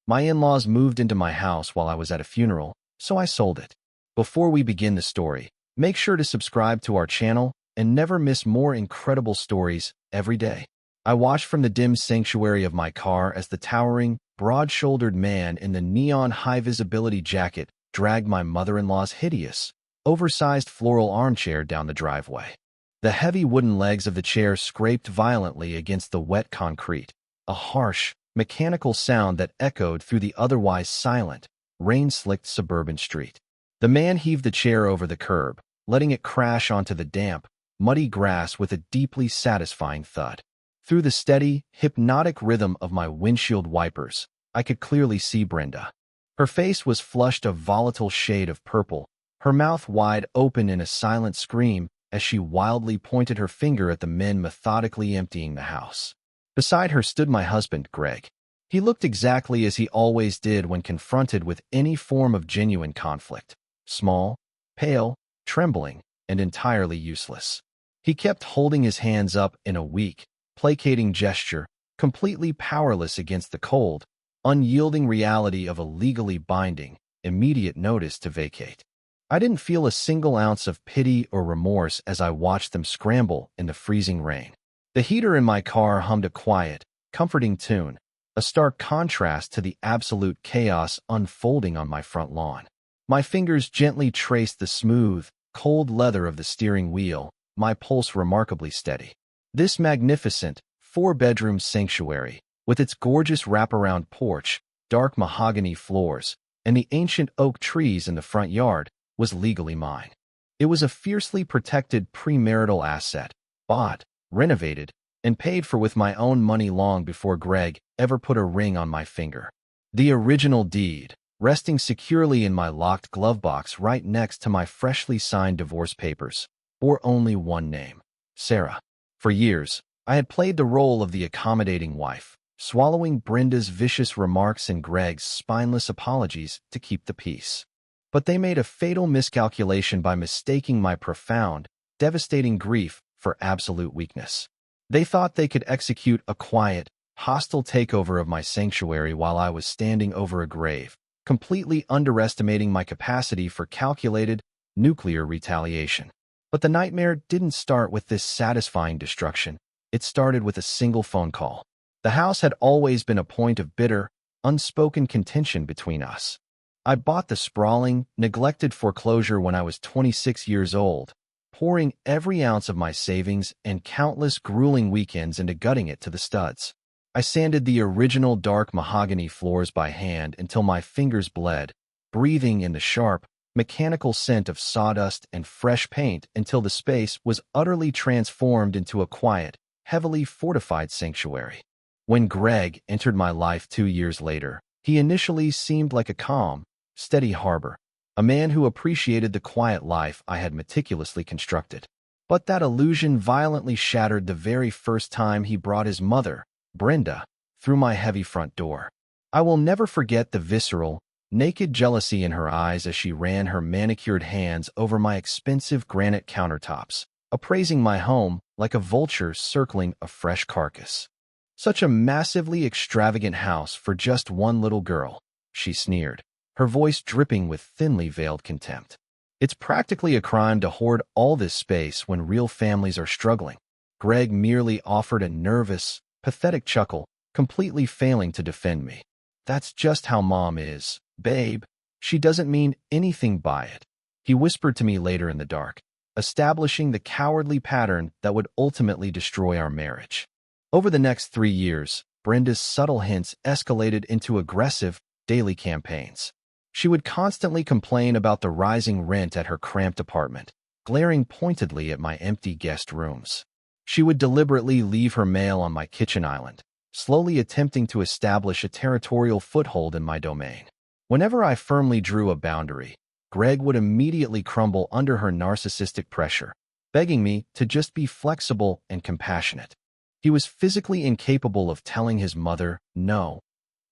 My in-laws moved into my house while I was at a funeral, so I sold it. Before we begin the story, make sure to subscribe to our channel and never miss more incredible stories every day. I watched from the dim sanctuary of my car as the towering, broad-shouldered man in the neon high-visibility jacket dragged my mother-in-law's hideous, oversized floral armchair down the driveway. The heavy wooden legs of the chair scraped violently against the wet concrete, a harsh, mechanical sound that echoed through the otherwise silent, rain-slicked suburban street. The man heaved the chair over the curb, letting it crash onto the damp, muddy grass with a deeply satisfying thud. Through the steady, hypnotic rhythm of my windshield wipers, I could clearly see Brenda. Her face was flushed a volatile shade of purple, her mouth wide open in a silent scream as she wildly pointed her finger at the men methodically emptying the house. Beside her stood my husband, Greg. He looked exactly as he always did when confronted with any form of genuine conflict. Small, pale, trembling, and entirely useless. He kept holding his hands up in a weak, placating gesture, completely powerless against the cold, unyielding reality of a legally binding, immediate notice to vacate. I didn't feel a single ounce of pity or remorse as I watched them scramble in the freezing rain. The heater in my car hummed a quiet, comforting tune, a stark contrast to the absolute chaos unfolding on my front lawn. My fingers gently traced the smooth, cold leather of the steering wheel, my pulse remarkably steady. This magnificent, four-bedroom sanctuary, with its gorgeous wraparound porch, dark mahogany floors, and the ancient oak trees in the front yard, was legally mine. It was a fiercely protected pre-marital asset, bought, renovated, and paid for with my own money long before Greg ever put a ring on my finger. The original deed, resting securely in my locked glove box right next to my freshly signed divorce papers, bore only one name: Sarah. For years, I had played the role of the accommodating wife, swallowing Brenda's vicious remarks and Greg's spineless apologies to keep the peace. But they made a fatal miscalculation by mistaking my profound, devastating grief for absolute weakness. They thought they could execute a quiet, hostile takeover of my sanctuary while I was standing over a grave, completely underestimating my capacity for calculated, nuclear retaliation. But the nightmare didn't start with this satisfying destruction. It started with a single phone call. The house had always been a point of bitter, unspoken contention between us. I bought the sprawling, neglected foreclosure when I was 26 years old, pouring every ounce of my savings and countless grueling weekends into gutting it to the studs. I sanded the original dark mahogany floors by hand until my fingers bled, breathing in the sharp, mechanical scent of sawdust and fresh paint until the space was utterly transformed into a quiet, heavily fortified sanctuary. When Greg entered my life 2 years later, he initially seemed like a calm, steady harbor, a man who appreciated the quiet life I had meticulously constructed. But that illusion violently shattered the very first time he brought his mother, Brenda, through my heavy front door. I will never forget the visceral, naked jealousy in her eyes as she ran her manicured hands over my expensive granite countertops, appraising my home like a vulture circling a fresh carcass. Such a massively extravagant house for just one little girl, she sneered, her voice dripping with thinly veiled contempt. It's practically a crime to hoard all this space when real families are struggling. Greg merely offered a nervous, pathetic chuckle, completely failing to defend me. That's just how Mom is, babe. She doesn't mean anything by it, he whispered to me later in the dark, establishing the cowardly pattern that would ultimately destroy our marriage. Over the next 3 years, Brenda's subtle hints escalated into aggressive, daily campaigns. She would constantly complain about the rising rent at her cramped apartment, glaring pointedly at my empty guest rooms. She would deliberately leave her mail on my kitchen island, slowly attempting to establish a territorial foothold in my domain. Whenever I firmly drew a boundary, Greg would immediately crumble under her narcissistic pressure, begging me to just be flexible and compassionate. He was physically incapable of telling his mother no,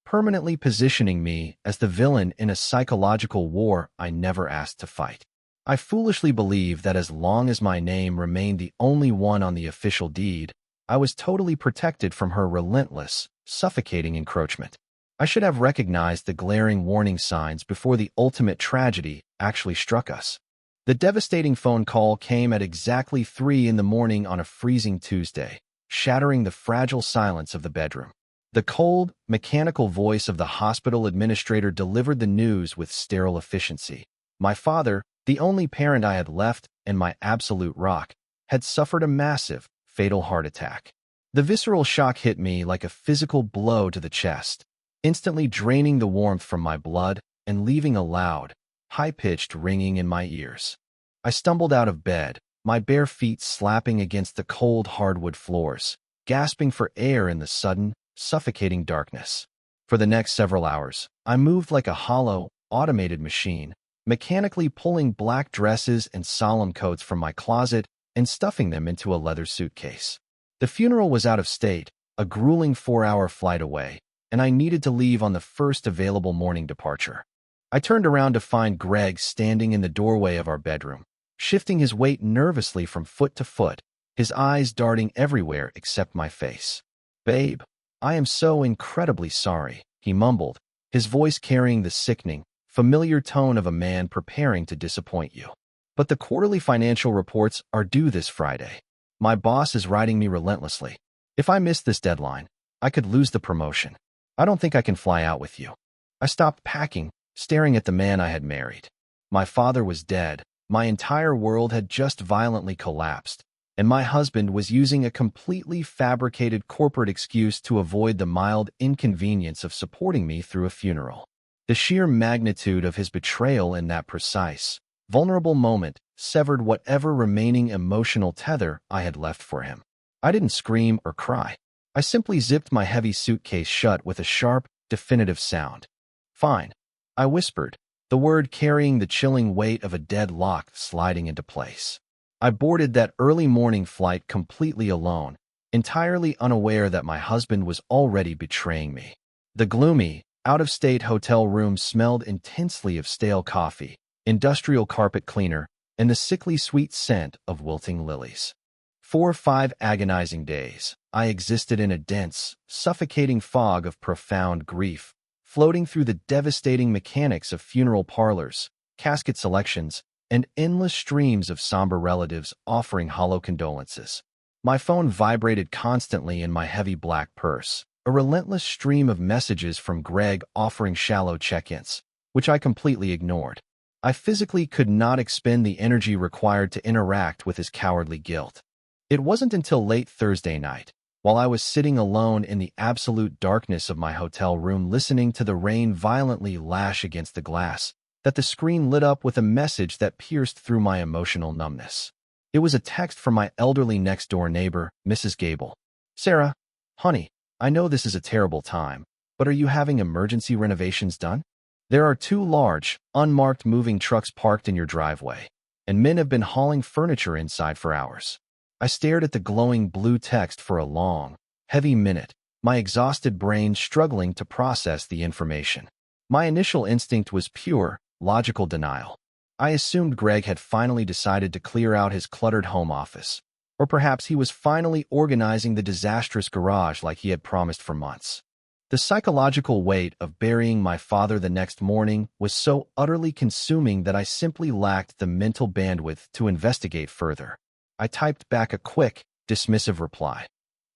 permanently positioning me as the villain in a psychological war I never asked to fight. I foolishly believed that as long as my name remained the only one on the official deed, I was totally protected from her relentless, suffocating encroachment. I should have recognized the glaring warning signs before the ultimate tragedy actually struck us. The devastating phone call came at exactly 3 in the morning on a freezing Tuesday, shattering the fragile silence of the bedroom. The cold, mechanical voice of the hospital administrator delivered the news with sterile efficiency. My father, the only parent I had left and my absolute rock, had suffered a massive, fatal heart attack. The visceral shock hit me like a physical blow to the chest, instantly draining the warmth from my blood and leaving a loud, high-pitched ringing in my ears. I stumbled out of bed, my bare feet slapping against the cold hardwood floors, gasping for air in the sudden, suffocating darkness. For the next several hours, I moved like a hollow, automated machine, mechanically pulling black dresses and solemn coats from my closet and stuffing them into a leather suitcase. The funeral was out of state, a grueling 4-hour flight away, and I needed to leave on the first available morning departure. I turned around to find Greg standing in the doorway of our bedroom, shifting his weight nervously from foot to foot, his eyes darting everywhere except my face. "Babe, I am so incredibly sorry," he mumbled, his voice carrying the sickening, familiar tone of a man preparing to disappoint you. "But the quarterly financial reports are due this Friday. My boss is riding me relentlessly. If I miss this deadline, I could lose the promotion. I don't think I can fly out with you." I stopped packing, staring at the man I had married. My father was dead, my entire world had just violently collapsed, and my husband was using a completely fabricated corporate excuse to avoid the mild inconvenience of supporting me through a funeral. The sheer magnitude of his betrayal in that precise, vulnerable moment severed whatever remaining emotional tether I had left for him. I didn't scream or cry. I simply zipped my heavy suitcase shut with a sharp, definitive sound. "Fine," I whispered, the word carrying the chilling weight of a dead lock sliding into place. I boarded that early morning flight completely alone, entirely unaware that my husband was already betraying me. The gloomy, out-of-state hotel room smelled intensely of stale coffee, industrial carpet cleaner, and the sickly sweet scent of wilting lilies. For 5 agonizing days, I existed in a dense, suffocating fog of profound grief, floating through the devastating mechanics of funeral parlors, casket selections, and endless streams of somber relatives offering hollow condolences. My phone vibrated constantly in my heavy black purse, a relentless stream of messages from Greg offering shallow check-ins, which I completely ignored. I physically could not expend the energy required to interact with his cowardly guilt. It wasn't until late Thursday night, while I was sitting alone in the absolute darkness of my hotel room listening to the rain violently lash against the glass, that the screen lit up with a message that pierced through my emotional numbness. It was a text from my elderly next-door neighbor, Mrs. Gable. "Sarah, honey, I know this is a terrible time, but are you having emergency renovations done? There are 2 large, unmarked moving trucks parked in your driveway, and men have been hauling furniture inside for hours." I stared at the glowing blue text for a long, heavy minute, my exhausted brain struggling to process the information. My initial instinct was pure, logical denial. I assumed Greg had finally decided to clear out his cluttered home office, or perhaps he was finally organizing the disastrous garage like he had promised for months. The psychological weight of burying my father the next morning was so utterly consuming that I simply lacked the mental bandwidth to investigate further. I typed back a quick, dismissive reply.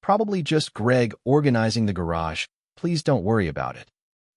"Probably just Greg organizing the garage. Please don't worry about it."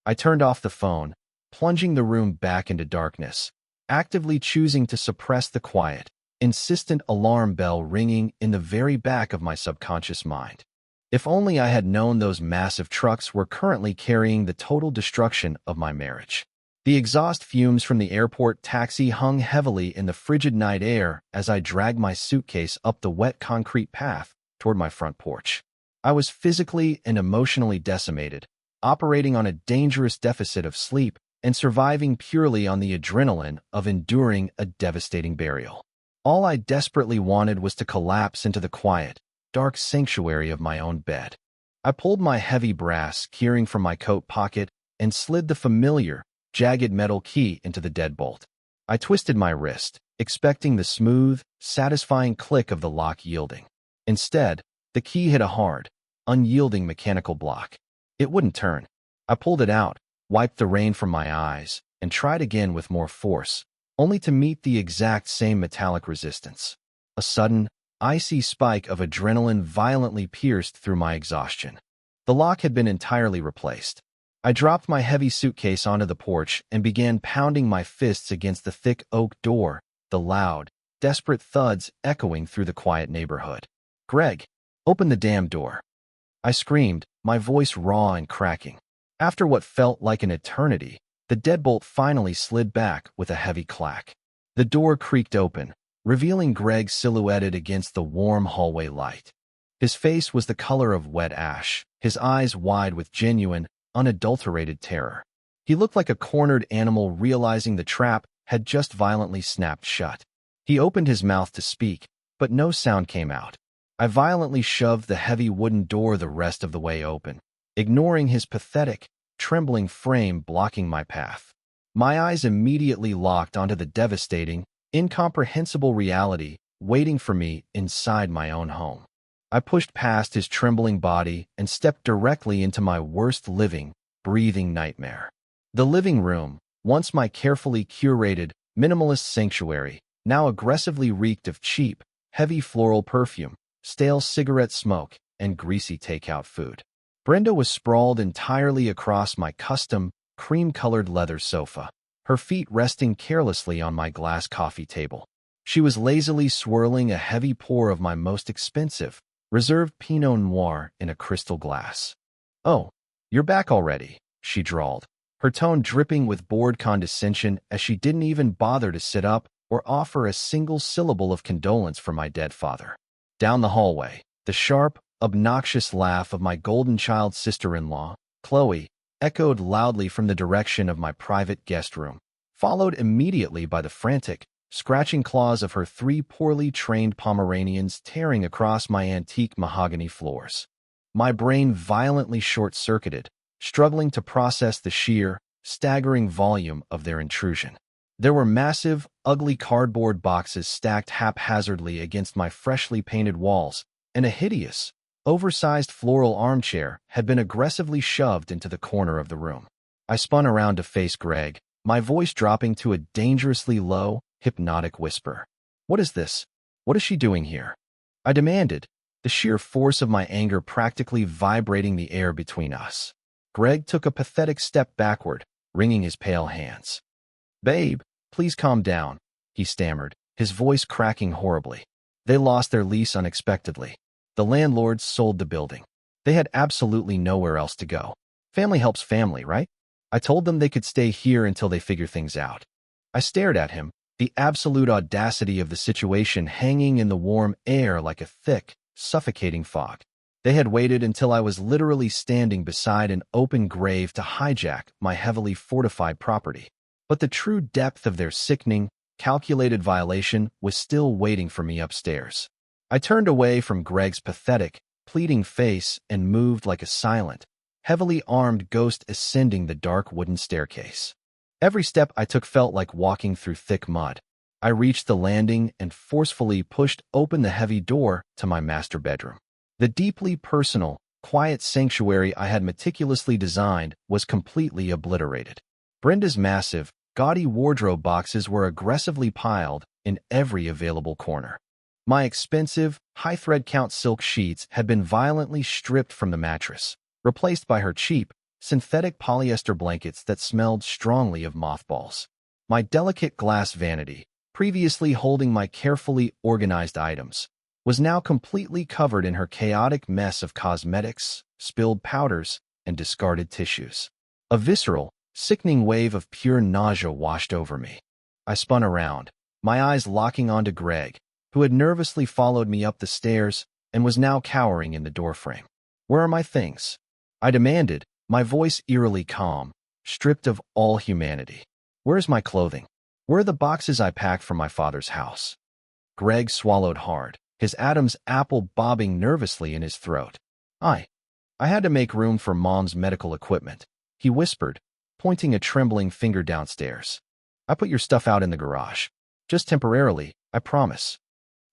I turned off the phone, plunging the room back into darkness, actively choosing to suppress the quiet, insistent alarm bell ringing in the very back of my subconscious mind. If only I had known those massive trucks were currently carrying the total destruction of my marriage. The exhaust fumes from the airport taxi hung heavily in the frigid night air as I dragged my suitcase up the wet concrete path toward my front porch. I was physically and emotionally decimated, operating on a dangerous deficit of sleep and surviving purely on the adrenaline of enduring a devastating burial. All I desperately wanted was to collapse into the quiet, dark sanctuary of my own bed. I pulled my heavy brass keyring from my coat pocket and slid the familiar, jagged metal key into the deadbolt. I twisted my wrist, expecting the smooth, satisfying click of the lock yielding. Instead, the key hit a hard, unyielding mechanical block. It wouldn't turn. I pulled it out, wiped the rain from my eyes, and tried again with more force, only to meet the exact same metallic resistance. A sudden, icy spike of adrenaline violently pierced through my exhaustion. The lock had been entirely replaced. I dropped my heavy suitcase onto the porch and began pounding my fists against the thick oak door, the loud, desperate thuds echoing through the quiet neighborhood. "Greg, open the damn door!" I screamed, my voice raw and cracking. After what felt like an eternity, the deadbolt finally slid back with a heavy clack. The door creaked open, revealing Greg silhouetted against the warm hallway light. His face was the color of wet ash, his eyes wide with genuine, unadulterated terror. He looked like a cornered animal realizing the trap had just violently snapped shut. He opened his mouth to speak, but no sound came out. I violently shoved the heavy wooden door the rest of the way open, ignoring his pathetic, trembling frame blocking my path. My eyes immediately locked onto the devastating, incomprehensible reality waiting for me inside my own home. I pushed past his trembling body and stepped directly into my worst living, breathing nightmare. The living room, once my carefully curated, minimalist sanctuary, now aggressively reeked of cheap, heavy floral perfume, stale cigarette smoke, and greasy takeout food. Brenda was sprawled entirely across my custom, cream-colored leather sofa, her feet resting carelessly on my glass coffee table. She was lazily swirling a heavy pour of my most expensive, reserved Pinot Noir in a crystal glass. "Oh, you're back already," she drawled, her tone dripping with bored condescension as she didn't even bother to sit up or offer a single syllable of condolence for my dead father. Down the hallway, the sharp, obnoxious laugh of my golden child sister-in-law, Chloe, echoed loudly from the direction of my private guest room, followed immediately by the frantic, scratching claws of her 3 poorly trained Pomeranians tearing across my antique mahogany floors. My brain violently short-circuited, struggling to process the sheer, staggering volume of their intrusion. There were massive, ugly cardboard boxes stacked haphazardly against my freshly painted walls, and a hideous, oversized floral armchair had been aggressively shoved into the corner of the room. I spun around to face Greg, my voice dropping to a dangerously low, hypnotic whisper. "What is this? What is she doing here?" I demanded, the sheer force of my anger practically vibrating the air between us. Greg took a pathetic step backward, wringing his pale hands. "Babe, please calm down," he stammered, his voice cracking horribly. "They lost their lease unexpectedly. The landlords sold the building. They had absolutely nowhere else to go. Family helps family, right? I told them they could stay here until they figure things out." I stared at him, the absolute audacity of the situation hanging in the warm air like a thick, suffocating fog. They had waited until I was literally standing beside an open grave to hijack my heavily fortified property. But the true depth of their sickening, calculated violation was still waiting for me upstairs. I turned away from Greg's pathetic, pleading face and moved like a silent, heavily armed ghost ascending the dark wooden staircase. Every step I took felt like walking through thick mud. I reached the landing and forcefully pushed open the heavy door to my master bedroom. The deeply personal, quiet sanctuary I had meticulously designed was completely obliterated. Brenda's massive, gaudy wardrobe boxes were aggressively piled in every available corner. My expensive, high-thread count silk sheets had been violently stripped from the mattress, replaced by her cheap, synthetic polyester blankets that smelled strongly of mothballs. My delicate glass vanity, previously holding my carefully organized items, was now completely covered in her chaotic mess of cosmetics, spilled powders, and discarded tissues. A visceral, sickening wave of pure nausea washed over me. I spun around, my eyes locking onto Greg, who had nervously followed me up the stairs and was now cowering in the doorframe. "Where are my things?" I demanded, my voice eerily calm, stripped of all humanity. "Where is my clothing? Where are the boxes I packed from my father's house?" Greg swallowed hard, his Adam's apple bobbing nervously in his throat. I had to make room for Mom's medical equipment," he whispered, pointing a trembling finger downstairs. "I put your stuff out in the garage. Just temporarily, I promise."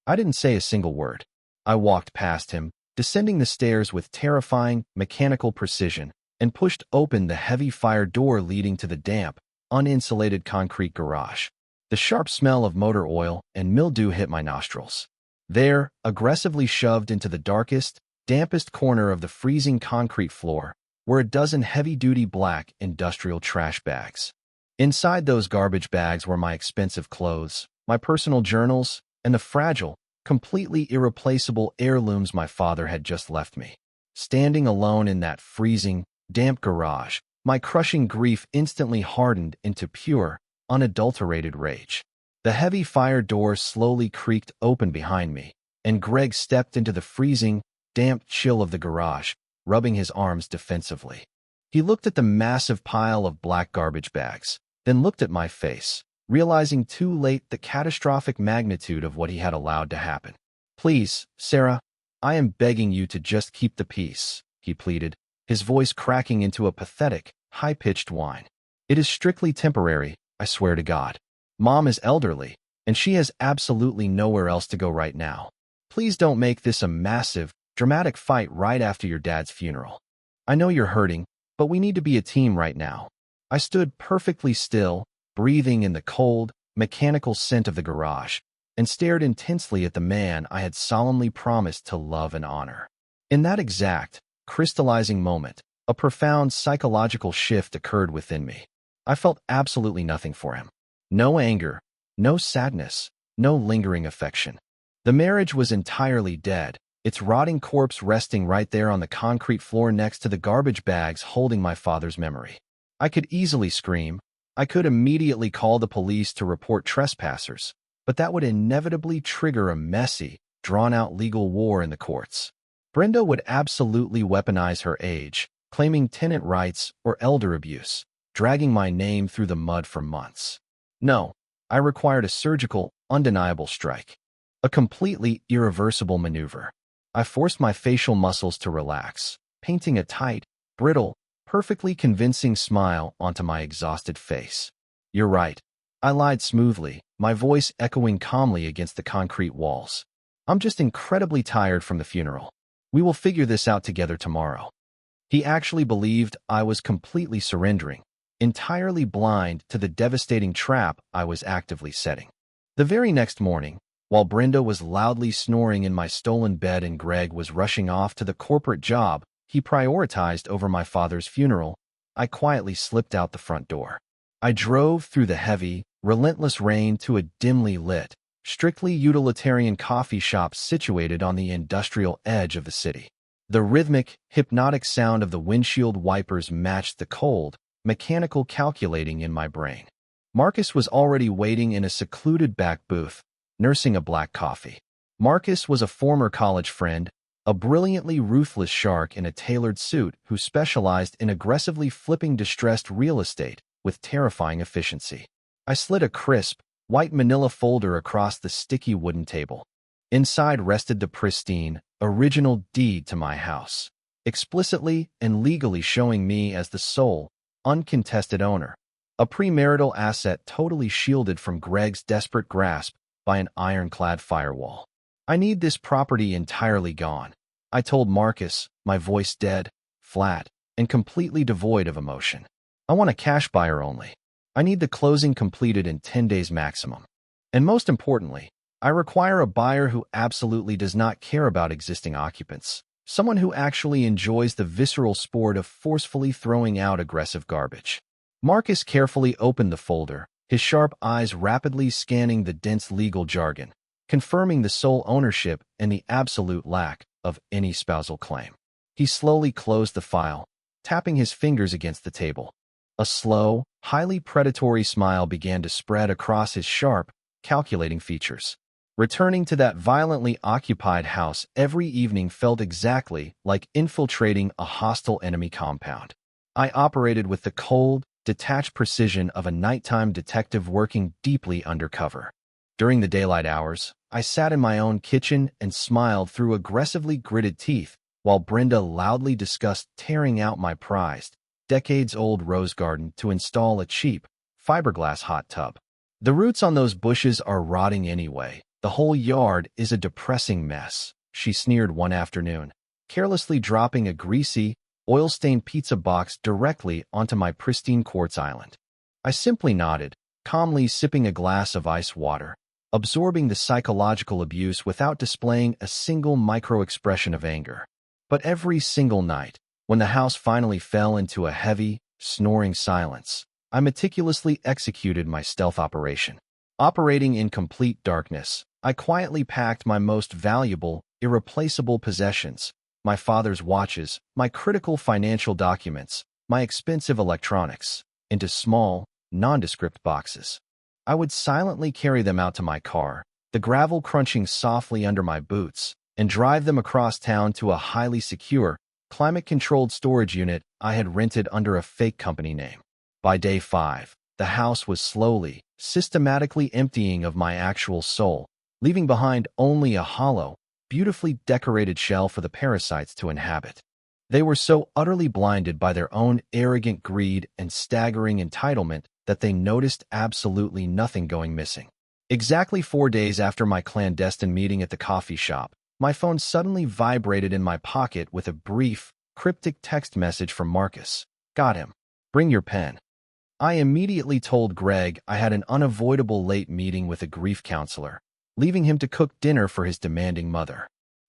I didn't say a single word. I walked past him, descending the stairs with terrifying, mechanical precision, and pushed open the heavy fire door leading to the damp, uninsulated concrete garage. The sharp smell of motor oil and mildew hit my nostrils. There, aggressively shoved into the darkest, dampest corner of the freezing concrete floor, were a dozen heavy-duty black industrial trash bags. Inside those garbage bags were my expensive clothes, my personal journals, and the fragile, completely irreplaceable heirlooms my father had just left me. Standing alone in that freezing, damp garage, my crushing grief instantly hardened into pure, unadulterated rage. The heavy fire door slowly creaked open behind me, and Greg stepped into the freezing, damp chill of the garage, rubbing his arms defensively. He looked at the massive pile of black garbage bags, then looked at my face, realizing too late the catastrophic magnitude of what he had allowed to happen. "Please, Sarah, I am begging you to just keep the peace," he pleaded, his voice cracking into a pathetic, high-pitched whine. "It is strictly temporary, I swear to God. Mom is elderly, and she has absolutely nowhere else to go right now. Please don't make this a massive, dramatic fight right after your dad's funeral. I know you're hurting, but we need to be a team right now." I stood perfectly still, breathing in the cold, mechanical scent of the garage, and stared intensely at the man I had solemnly promised to love and honor. In that exact, crystallizing moment, a profound psychological shift occurred within me. I felt absolutely nothing for him. No anger, no sadness, no lingering affection. The marriage was entirely dead, its rotting corpse resting right there on the concrete floor next to the garbage bags holding my father's memory. I could easily scream. I could immediately call the police to report trespassers, but that would inevitably trigger a messy, drawn-out legal war in the courts. Brenda would absolutely weaponize her age, claiming tenant rights or elder abuse, dragging my name through the mud for months. No, I required a surgical, undeniable strike. A completely irreversible maneuver. I forced my facial muscles to relax, painting a tight, brittle, perfectly convincing smile onto my exhausted face. "You're right," I lied smoothly, my voice echoing calmly against the concrete walls. "I'm just incredibly tired from the funeral. We will figure this out together tomorrow." He actually believed I was completely surrendering, entirely blind to the devastating trap I was actively setting. The very next morning, while Brenda was loudly snoring in my stolen bed and Greg was rushing off to the corporate job he prioritized over my father's funeral, I quietly slipped out the front door. I drove through the heavy, relentless rain to a dimly lit, strictly utilitarian coffee shop situated on the industrial edge of the city. The rhythmic, hypnotic sound of the windshield wipers matched the cold, mechanical calculating in my brain. Marcus was already waiting in a secluded back booth, nursing a black coffee. Marcus was a former college friend, a brilliantly ruthless shark in a tailored suit who specialized in aggressively flipping distressed real estate with terrifying efficiency. I slid a crisp, white manila folder across the sticky wooden table. Inside rested the pristine, original deed to my house, explicitly and legally showing me as the sole, uncontested owner, a pre-marital asset totally shielded from Greg's desperate grasp by an ironclad firewall. "I need this property entirely gone," I told Marcus, my voice dead, flat, and completely devoid of emotion. "I want a cash buyer only. I need the closing completed in 10 days maximum. And most importantly, I require a buyer who absolutely does not care about existing occupants, someone who actually enjoys the visceral sport of forcefully throwing out aggressive garbage." Marcus carefully opened the folder, his sharp eyes rapidly scanning the dense legal jargon, confirming the sole ownership and the absolute lack of any spousal claim. He slowly closed the file, tapping his fingers against the table. A slow, highly predatory smile began to spread across his sharp, calculating features. Returning to that violently occupied house every evening felt exactly like infiltrating a hostile enemy compound. I operated with the cold, detached precision of a nighttime detective working deeply undercover. During the daylight hours, I sat in my own kitchen and smiled through aggressively gritted teeth while Brenda loudly discussed tearing out my prized, decades-old rose garden to install a cheap, fiberglass hot tub. "The roots on those bushes are rotting anyway. The whole yard is a depressing mess," she sneered one afternoon, carelessly dropping a greasy, oil-stained pizza box directly onto my pristine quartz island. I simply nodded, calmly sipping a glass of ice water, absorbing the psychological abuse without displaying a single micro-expression of anger. But every single night, when the house finally fell into a heavy, snoring silence, I meticulously executed my stealth operation. Operating in complete darkness, I quietly packed my most valuable, irreplaceable possessions, my father's watches, my critical financial documents, my expensive electronics, into small, nondescript boxes. I would silently carry them out to my car, the gravel crunching softly under my boots, and drive them across town to a highly secure, climate-controlled storage unit I had rented under a fake company name. By day 5, the house was slowly, systematically emptying of my actual soul, leaving behind only a hollow, beautifully decorated shell for the parasites to inhabit. They were so utterly blinded by their own arrogant greed and staggering entitlement that they noticed absolutely nothing going missing. Exactly 4 days after my clandestine meeting at the coffee shop, my phone suddenly vibrated in my pocket with a brief, cryptic text message from Marcus. Got him. Bring your pen. I immediately told Greg I had an unavoidable late meeting with a grief counselor, leaving him to cook dinner for his demanding mother.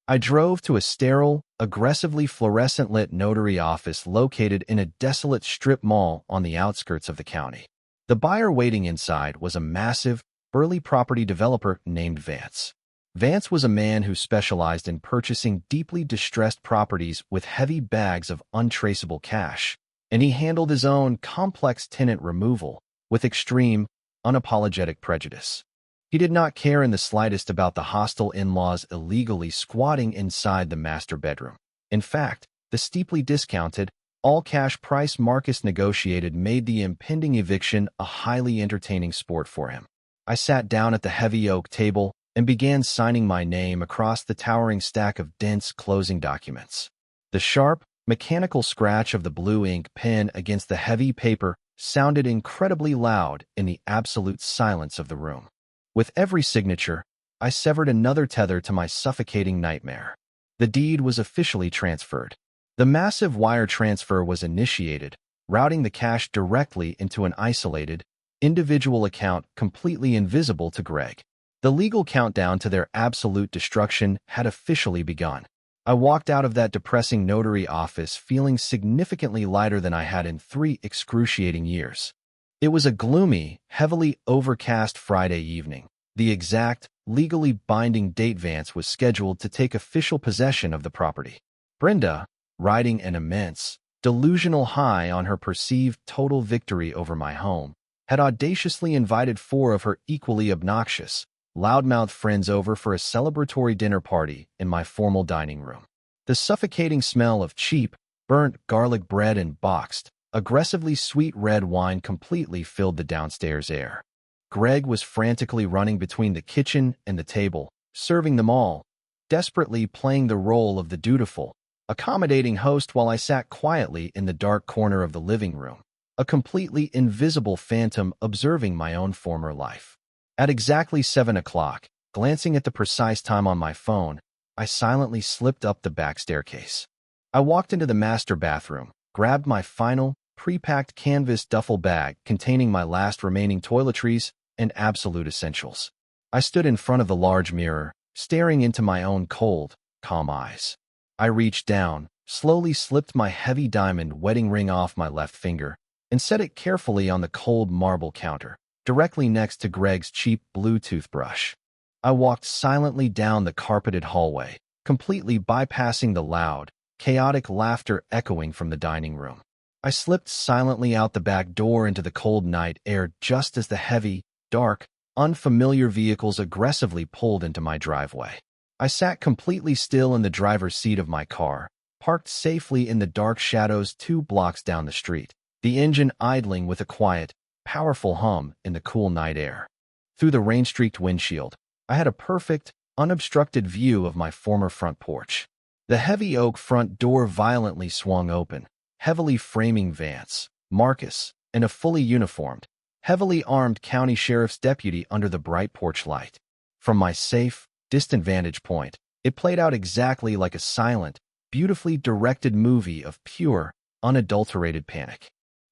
I drove to a sterile, aggressively fluorescent-lit notary office located in a desolate strip mall on the outskirts of the county. The buyer waiting inside was a massive, burly property developer named Vance. Vance was a man who specialized in purchasing deeply distressed properties with heavy bags of untraceable cash, and he handled his own complex tenant removal with extreme, unapologetic prejudice. He did not care in the slightest about the hostile in-laws illegally squatting inside the master bedroom. In fact, the steeply discounted, all-cash price Marcus negotiated made the impending eviction a highly entertaining sport for him. I sat down at the heavy oak table and began signing my name across the towering stack of dense closing documents. The sharp, mechanical scratch of the blue ink pen against the heavy paper sounded incredibly loud in the absolute silence of the room. With every signature, I severed another tether to my suffocating nightmare. The deed was officially transferred. The massive wire transfer was initiated, routing the cash directly into an isolated, individual account completely invisible to Greg. The legal countdown to their absolute destruction had officially begun. I walked out of that depressing notary office feeling significantly lighter than I had in 3 excruciating years. It was a gloomy, heavily overcast Friday evening. The exact, legally binding date Vance was scheduled to take official possession of the property. Brenda, riding an immense, delusional high on her perceived total victory over my home, had audaciously invited 4 of her equally obnoxious, loudmouth friends over for a celebratory dinner party in my formal dining room. The suffocating smell of cheap, burnt garlic bread and boxed, aggressively sweet red wine completely filled the downstairs air. Greg was frantically running between the kitchen and the table, serving them all, desperately playing the role of the dutiful, accommodating host while I sat quietly in the dark corner of the living room, a completely invisible phantom observing my own former life. At exactly 7 o'clock, glancing at the precise time on my phone, I silently slipped up the back staircase. I walked into the master bathroom, grabbed my final, pre-packed canvas duffel bag containing my last remaining toiletries and absolute essentials. I stood in front of the large mirror, staring into my own cold, calm eyes. I reached down, slowly slipped my heavy diamond wedding ring off my left finger, and set it carefully on the cold marble counter, directly next to Greg's cheap blue toothbrush. I walked silently down the carpeted hallway, completely bypassing the loud, chaotic laughter echoing from the dining room. I slipped silently out the back door into the cold night air just as the heavy, dark, unfamiliar vehicles aggressively pulled into my driveway. I sat completely still in the driver's seat of my car, parked safely in the dark shadows 2 blocks down the street, the engine idling with a quiet, powerful hum in the cool night air. Through the rain-streaked windshield, I had a perfect, unobstructed view of my former front porch. The heavy oak front door violently swung open, heavily framing Vance, Marcus, and a fully uniformed, heavily armed county sheriff's deputy under the bright porch light. From my safe, distant vantage point, it played out exactly like a silent, beautifully directed movie of pure, unadulterated panic.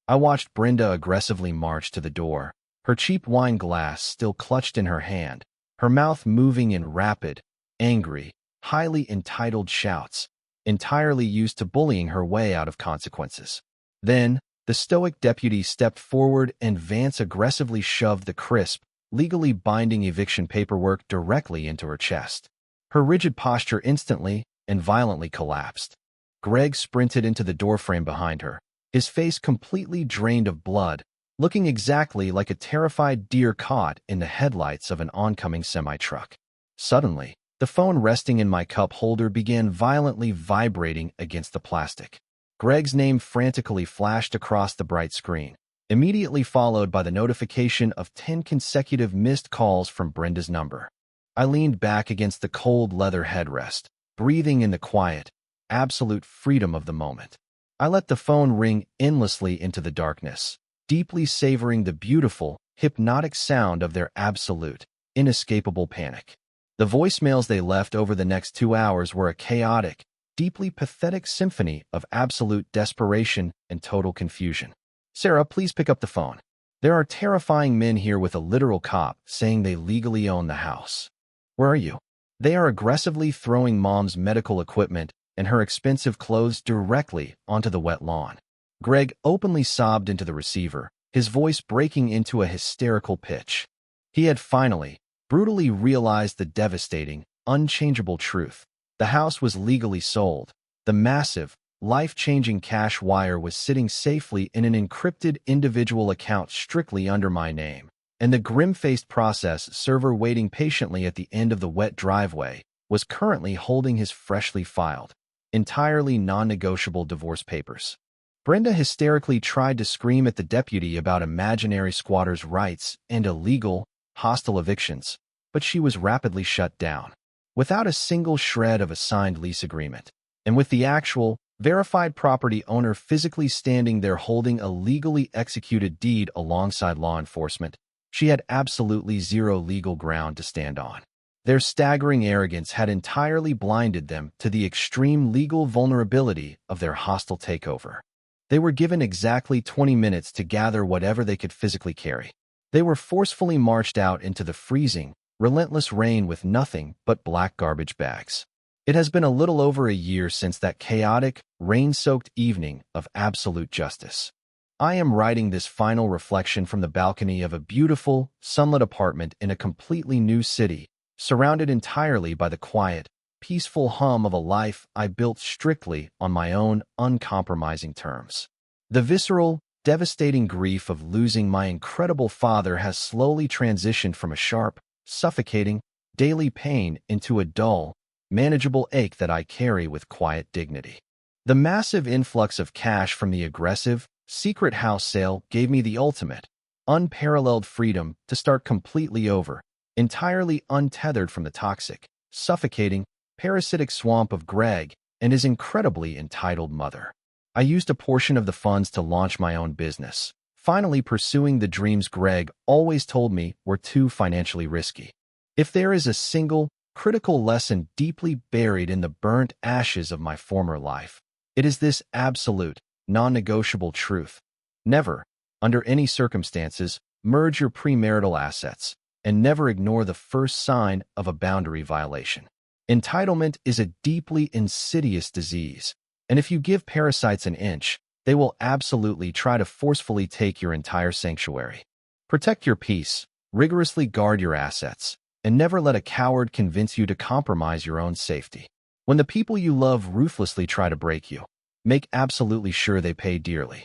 I watched Brenda aggressively march to the door, her cheap wine glass still clutched in her hand, her mouth moving in rapid, angry, highly entitled shouts, entirely used to bullying her way out of consequences. Then, the stoic deputy stepped forward and Vance aggressively shoved the crisp, legally binding eviction paperwork directly into her chest. Her rigid posture instantly and violently collapsed. Greg sprinted into the doorframe behind her, his face completely drained of blood, looking exactly like a terrified deer caught in the headlights of an oncoming semi-truck. Suddenly, the phone resting in my cup holder began violently vibrating against the plastic. Greg's name frantically flashed across the bright screen, immediately followed by the notification of 10 consecutive missed calls from Brenda's number. I leaned back against the cold leather headrest, breathing in the quiet, absolute freedom of the moment. I let the phone ring endlessly into the darkness, deeply savoring the beautiful, hypnotic sound of their absolute, inescapable panic. The voicemails they left over the next 2 hours were a chaotic, deeply pathetic symphony of absolute desperation and total confusion. "Sarah, please pick up the phone. There are terrifying men here with a literal cop saying they legally own the house. Where are you? They are aggressively throwing Mom's medical equipment and her expensive clothes directly onto the wet lawn." Greg openly sobbed into the receiver, his voice breaking into a hysterical pitch. He had finally, brutally realized the devastating, unchangeable truth. The house was legally sold. The massive, life-changing cash wire was sitting safely in an encrypted individual account strictly under my name, and the grim-faced process server waiting patiently at the end of the wet driveway was currently holding his freshly filed, entirely non-negotiable divorce papers. Brenda hysterically tried to scream at the deputy about imaginary squatters' rights and illegal, hostile evictions, but she was rapidly shut down. Without a single shred of a signed lease agreement, and with the actual, verified property owner physically standing there holding a legally executed deed alongside law enforcement, she had absolutely zero legal ground to stand on. Their staggering arrogance had entirely blinded them to the extreme legal vulnerability of their hostile takeover. They were given exactly 20 minutes to gather whatever they could physically carry. They were forcefully marched out into the freezing, relentless rain with nothing but black garbage bags. It has been a little over a year since that chaotic, rain-soaked evening of absolute justice. I am writing this final reflection from the balcony of a beautiful, sunlit apartment in a completely new city, surrounded entirely by the quiet, peaceful hum of a life I built strictly on my own uncompromising terms. The visceral, devastating grief of losing my incredible father has slowly transitioned from a sharp, suffocating, daily pain into a dull, manageable ache that I carry with quiet dignity. The massive influx of cash from the aggressive, secret house sale gave me the ultimate, unparalleled freedom to start completely over, entirely untethered from the toxic, suffocating, parasitic swamp of Greg and his incredibly entitled mother. I used a portion of the funds to launch my own business, finally pursuing the dreams Greg always told me were too financially risky. If there is a single, critical lesson deeply buried in the burnt ashes of my former life, it is this absolute, non-negotiable truth. Never, under any circumstances, merge your premarital assets, and never ignore the first sign of a boundary violation. Entitlement is a deeply insidious disease, and if you give parasites an inch, they will absolutely try to forcefully take your entire sanctuary. Protect your peace, rigorously guard your assets, and never let a coward convince you to compromise your own safety. When the people you love ruthlessly try to break you, make absolutely sure they pay dearly.